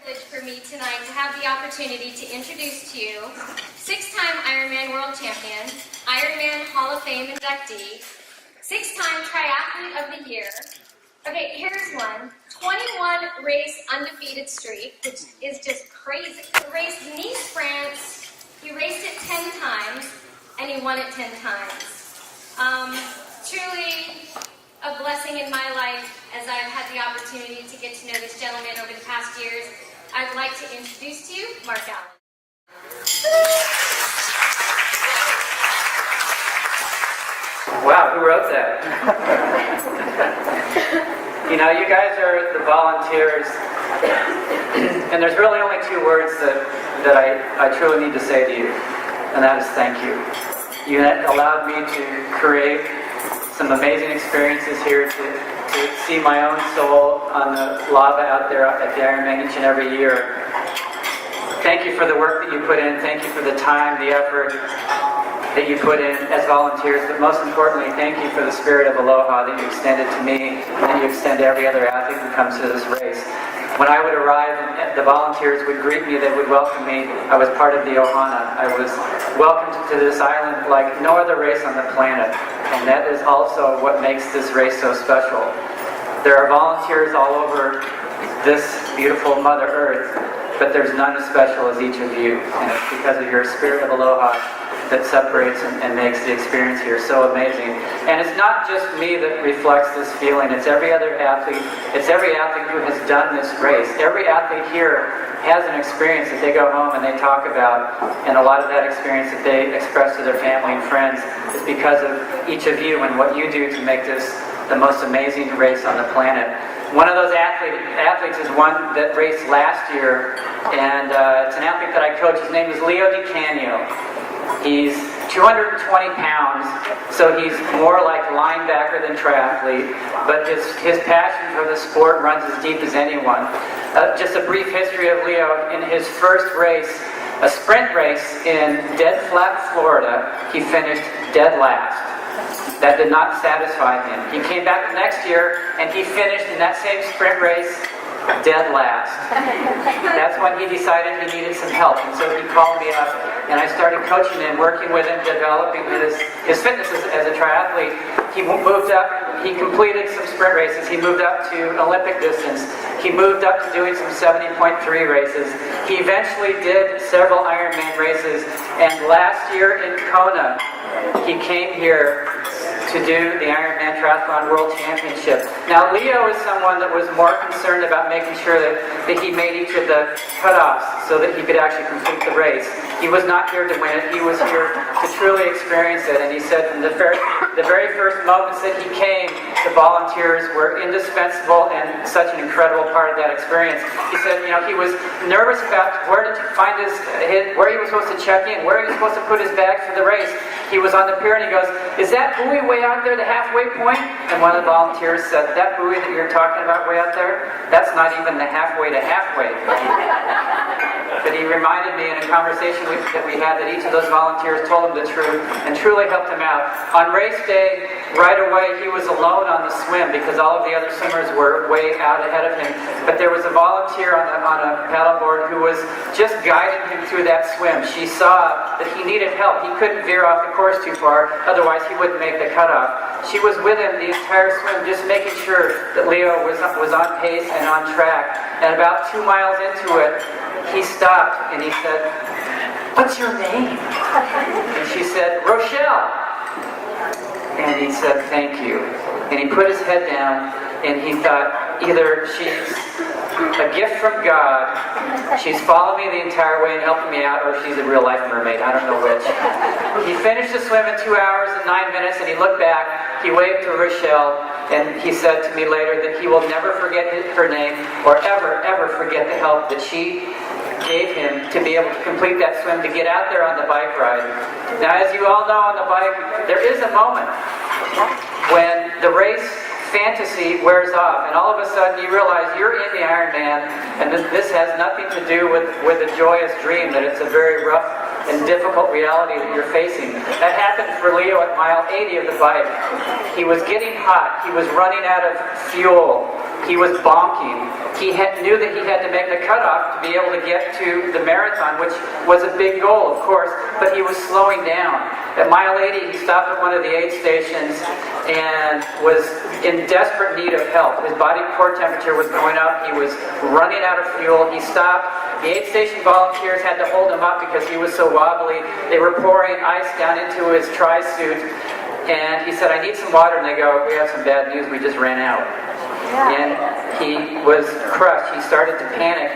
privilege for me tonight to have the opportunity to introduce to you six-time IRONMAN World Champion, IRONMAN Hall of Fame inductee, six-time Triathlete of the Year. Okay, here's one. 21 race undefeated streak, which is just crazy. He raced Nice, France. He raced it 10 times, and he won it 10 times. Truly a blessing in my life as I've had the opportunity to get to know this gentleman over the past years. I'd like to introduce to you Mark Allen. Wow, who wrote that? You know, you guys are the volunteers, and there's really only two words that I truly need to say to you, and that is thank you. You allowed me to create some amazing experiences here, to see my own soul on the lava out there at the Ironman each and every year. Thank you for the work that you put in. Thank you for the time, the effort that you put in as volunteers, but most importantly, thank you for the spirit of aloha that you extended to me and that you extend to every other athlete who comes to this race. When I would arrive and the volunteers would greet me, they would welcome me, I was part of the ohana. I was welcomed to this island like no other race on the planet, and that is also what makes this race so special. There are volunteers all over this beautiful Mother Earth, but there's none as special as each of you, and it's because of your spirit of aloha that separates and makes the experience here so amazing. And it's not just me that reflects this feeling, it's every other athlete, it's every athlete who has done this race. Every athlete here has an experience that they go home and they talk about, and a lot of that experience that they express to their family and friends is because of each of you and what you do to make this the most amazing race on the planet. One of those athletes is one that raced last year, and it's an athlete that I coach. His name is Leo DiCanio. He's 220 pounds, so he's more like linebacker than triathlete, but his passion for the sport runs as deep as anyone. Just a brief history of Leo. In his first race, a sprint race in Dead Flat, Florida, he finished dead last. That did not satisfy him. He came back the next year and he finished in that same sprint race dead last. That's when he decided he needed some help, and so he called me up and I started coaching him, working with him, developing his fitness as a triathlete. He moved up, he completed some sprint races, he moved up to Olympic distance, he moved up to doing some 70.3 races. He eventually did several Ironman races, and last year in Kona, he came here to do the IRONMAN World Championship. Now, Leo is someone that was more concerned about making sure that he made each of the cutoffs so that he could actually complete the race. He was not here to win it. He was here to truly experience it. And he said from the very first moments that he came, the volunteers were indispensable and such an incredible part of that experience. He said, you know, he was nervous about where to find where he was supposed to check in, where he was supposed to put his bags for the race. He was on the pier and he goes, "Is that buoy way out there, the halfway point?" And one of the volunteers said, "That buoy that you're talking about way out there, that's not even the halfway to halfway." But he reminded me in a conversation that we had that each of those volunteers told him the truth and truly helped him out. On race day, right away, he was alone on the swim because all of the other swimmers were way out ahead of him. But there was a volunteer on a paddleboard who was just guiding him through that swim. She saw that he needed help. He couldn't veer off the course too far, otherwise he wouldn't make the cutoff. She was with him the entire swim, just making sure that Leo was on pace and on track. And about 2 miles into it, he stopped and he said, "What's your name?" And she said, "Rochelle." And he said, "Thank you." And he put his head down and he thought, either she's a gift from God, she's followed me the entire way and helped me out, or she's a real life mermaid. I don't know which. He finished the swim in 2 hours and 9 minutes, and he looked back, he waved to Rochelle, and he said to me later that he will never forget her name or ever forget the help that she gave him to be able to complete that swim, to get out there on the bike ride. Now, as you all know, on the bike, there is a moment when the race fantasy wears off, and all of a sudden you realize you're in the Ironman, and this has nothing to do with a joyous dream, that it's a very rough and difficult reality that you're facing. That happened for Leo at mile 80 of the bike. He was getting hot, he was running out of fuel, He was bonking. He knew that he had to make the cutoff to be able to get to the marathon, which was a big goal, of course, but he was slowing down. At mile 80, he stopped at one of the aid stations and was in desperate need of help. His body core temperature was going up. He was running out of fuel. He stopped. The aid station volunteers had to hold him up because he was so wobbly. They were pouring ice down into his tri-suit. And he said, "I need some water." And they go, "We have some bad news. We just ran out." And he was crushed. He started to panic.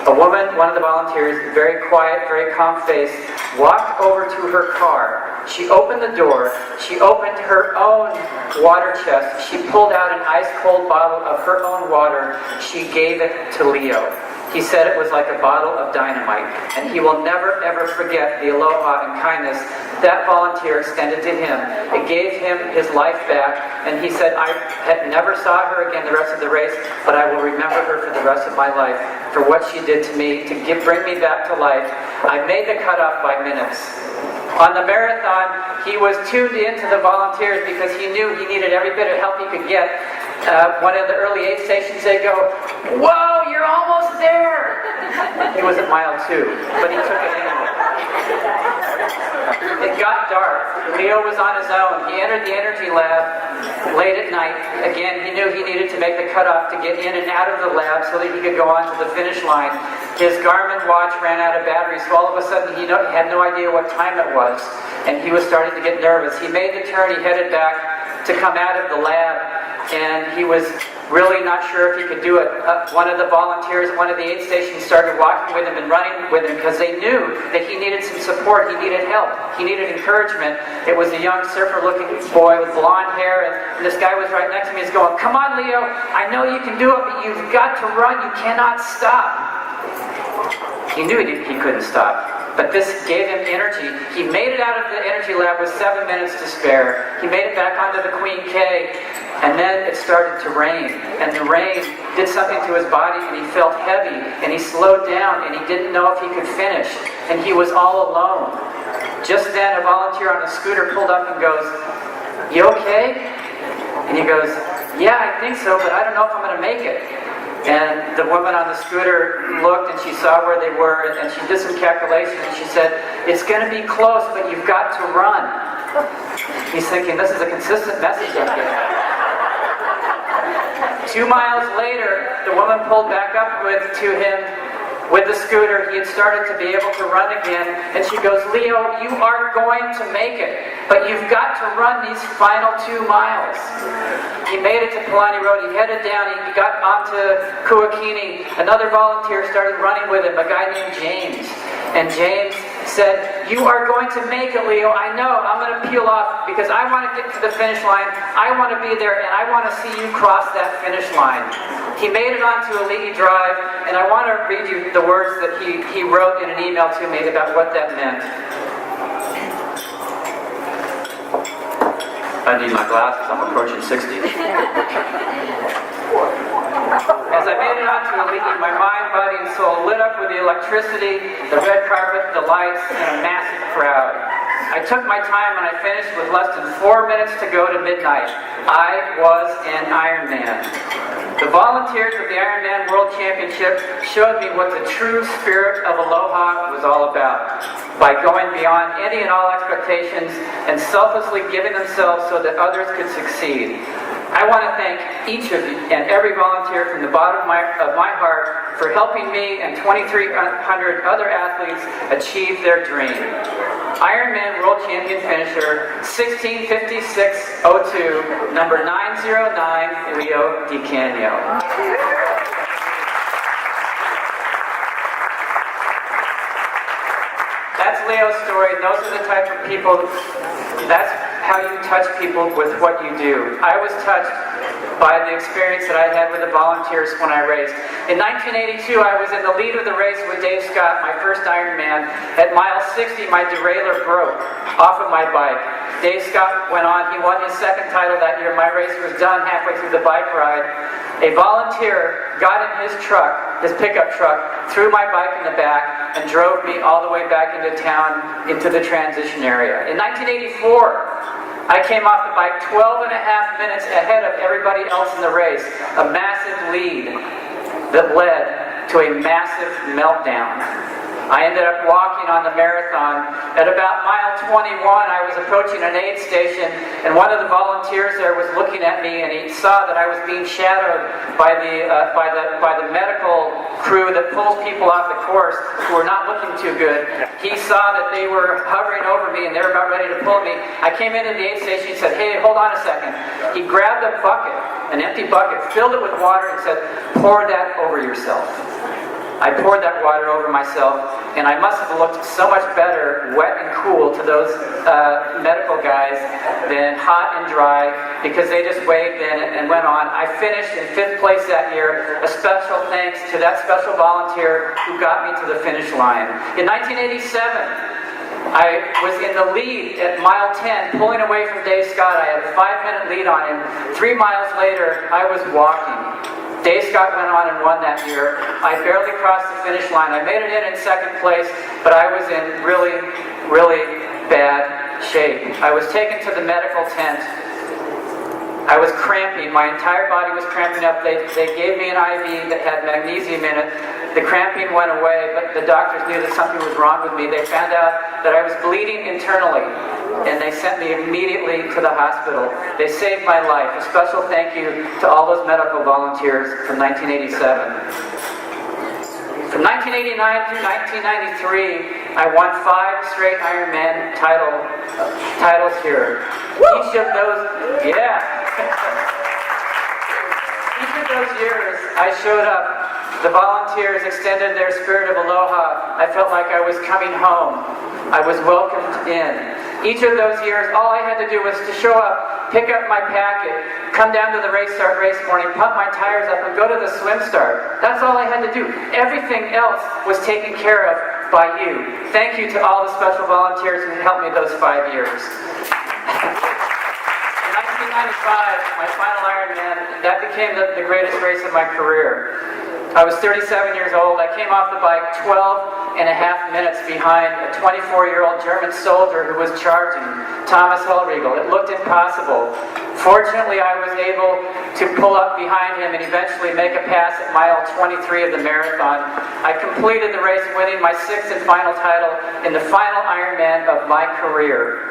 A woman, one of the volunteers, very quiet, very calm face, walked over to her car. She opened the door. She opened her own water chest. She pulled out an ice-cold bottle of her own water. She gave it to Leo. He said it was like a bottle of dynamite, and he will never ever forget the aloha and kindness that volunteer extended to him. It gave him his life back, and he said, "I had never saw her again the rest of the race, but I will remember her for the rest of my life for what she did to me to bring me back to life. I made the cutoff by minutes." On the marathon, he was tuned into the volunteers because he knew he needed every bit of help he could get. One of the early aid stations, they go, "Whoa, you're almost there!" He was at mile 2, but he took it anyway. It got dark. Leo was on his own. He entered the energy lab late at night. Again, he knew he needed to make the cutoff to get in and out of the lab so that he could go on to the finish line. His Garmin watch ran out of battery, so all of a sudden he had no idea what time it was, and he was starting to get nervous. He made the turn. He headed back to come out of the lab, and he was really not sure if he could do it. One of the volunteers at one of the aid stations started walking with him and running with him because they knew that he needed some support, he needed help, he needed encouragement. It was a young surfer-looking boy with blonde hair, and this guy was right next to me. He's going, "Come on, Leo, I know you can do it, but you've got to run, you cannot stop." He knew he couldn't stop. But this gave him energy. He made it out of the energy lab with 7 minutes to spare. He made it back onto the Queen K, and then it started to rain. And the rain did something to his body, and he felt heavy, and he slowed down, and he didn't know if he could finish. And he was all alone. Just then, a volunteer on a scooter pulled up and goes, "You okay?" And he goes, "Yeah, I think so, but I don't know if I'm going to make it." And the woman on the scooter looked and she saw where they were and she did some calculations and she said, "It's going to be close, but you've got to run." He's thinking, this is a consistent message I'm getting. 2 miles later, the woman pulled back up to him with the scooter. He had started to be able to run again, and she goes, "Leo, you are going to make it, but you've got to run these final 2 miles." He made it to Palani Road. He headed down. He got onto Kuakini. Another volunteer started running with him, a guy named James. And James said, "You are going to make it, Leo. I know. I'm going to peel off because I want to get to the finish line. I want to be there, and I want to see you cross that finish line." He made it onto Ali'i Drive, and I want to read you the words that he wrote in an email to me about what that meant. I need my glasses. I'm approaching 60. As I made it onto Ali'i, my mind, body, and soul lit up with the electricity, the red carpet, the lights, and a massive crowd. I took my time and I finished with less than 4 minutes to go to midnight. I was an Ironman. The volunteers of the IRONMAN World Championship showed me what the true spirit of aloha was all about, by going beyond any and all expectations and selflessly giving themselves so that others could succeed. I want to thank each of you and every volunteer from the bottom of my heart for helping me and 2,300 other athletes achieve their dream. Ironman World Champion finisher 16:56:02, number 909, Leo DiCanio. That's Leo's story. Those are the type of people, that's how you touch people with what you do. I was touched by the experience that I had with the volunteers when I raced. In 1982, I was in the lead of the race with Dave Scott, my first Ironman. At mile 60, my derailleur broke off of my bike. Dave Scott went on, he won his second title that year. My race was done halfway through the bike ride. A volunteer got in his truck, his pickup truck, threw my bike in the back, and drove me all the way back into town, into the transition area. In 1984, I came off the bike 12 and a half minutes ahead of everybody else in the race. A massive lead that led to a massive meltdown. I ended up walking on the marathon. At about mile 21, I was approaching an aid station, and one of the volunteers there was looking at me, and he saw that I was being shadowed by the medical crew that pulls people off the course who were not looking too good. He saw that they were hovering over me, and they were about ready to pull me. I came into the aid station. He said, "Hey, hold on a second." He grabbed a bucket, an empty bucket, filled it with water, and said, "Pour that over yourself." I poured that water over myself, and I must have looked so much better, wet and cool, to those medical guys than hot and dry, because they just waved in and went on. I finished in 5th place that year. A special thanks to that special volunteer who got me to the finish line. In 1987, I was in the lead at mile 10, pulling away from Dave Scott. I had a 5-minute lead on him. 3 miles later, I was walking. Dave Scott went on and won that year. I barely crossed the finish line. I made it in 2nd place, but I was in really, really bad shape. I was taken to the medical tent. I was cramping. My entire body was cramping up. They gave me an IV that had magnesium in it. The cramping went away, but the doctors knew that something was wrong with me. They found out that I was bleeding internally, and they sent me immediately to the hospital. They saved my life. A special thank you to all those medical volunteers from 1987. From 1989 through 1993, I won 5 straight Ironman titles here. Each of those, each of those years, I showed up. The volunteers extended their spirit of aloha. I felt like I was coming home. I was welcomed in. Each of those years, all I had to do was to show up, pick up my packet, come down to the race morning, pump my tires up, and go to the swim start. That's all I had to do. Everything else was taken care of by you. Thank you to all the special volunteers who helped me those 5 years. In 1995, my final Ironman, that became the greatest race of my career. I was 37 years old. I came off the bike 12 and a half minutes behind a 24-year-old German soldier who was charging, Thomas Hellriegel. It looked impossible. Fortunately, I was able to pull up behind him and eventually make a pass at mile 23 of the marathon. I completed the race, winning my 6th and final title in the final Ironman of my career.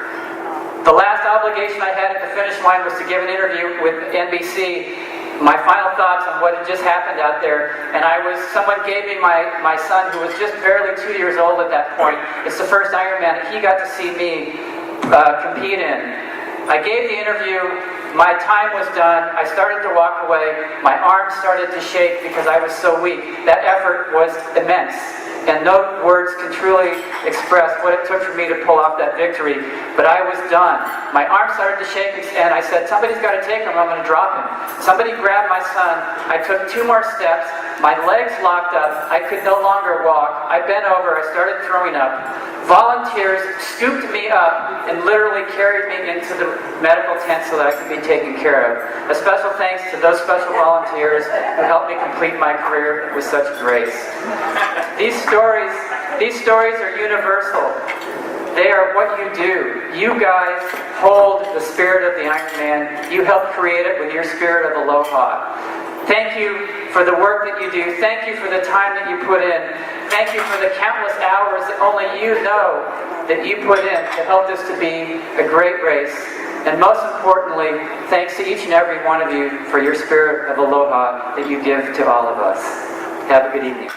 The last obligation I had at the finish line was to give an interview with NBC. My final thoughts on what had just happened out there, and someone gave me my son, who was just barely 2 years old at that point. It's the first Ironman that he got to see me compete in. I gave the interview, my time was done, I started to walk away, my arms started to shake because I was so weak. That effort was immense, and no words can truly express what it took for me to pull off that victory, but I was done. My arms started to shake, and I said, "Somebody's got to take him, I'm going to drop him." Somebody grabbed my son. I took 2 more steps, my legs locked up, I could no longer walk. I bent over, I started throwing up. Volunteers scooped me up and literally carried me into the medical tent so that I could be taken care of. A special thanks to those special volunteers who helped me complete my career with such grace. These stories are universal. They are what you do. You guys hold the spirit of the Ironman. You help create it with your spirit of aloha. Thank you for the work that you do. Thank you for the time that you put in. Thank you for the countless hours that only you know that you put in to help this to be a great race. And most importantly, thanks to each and every one of you for your spirit of aloha that you give to all of us. Have a good evening.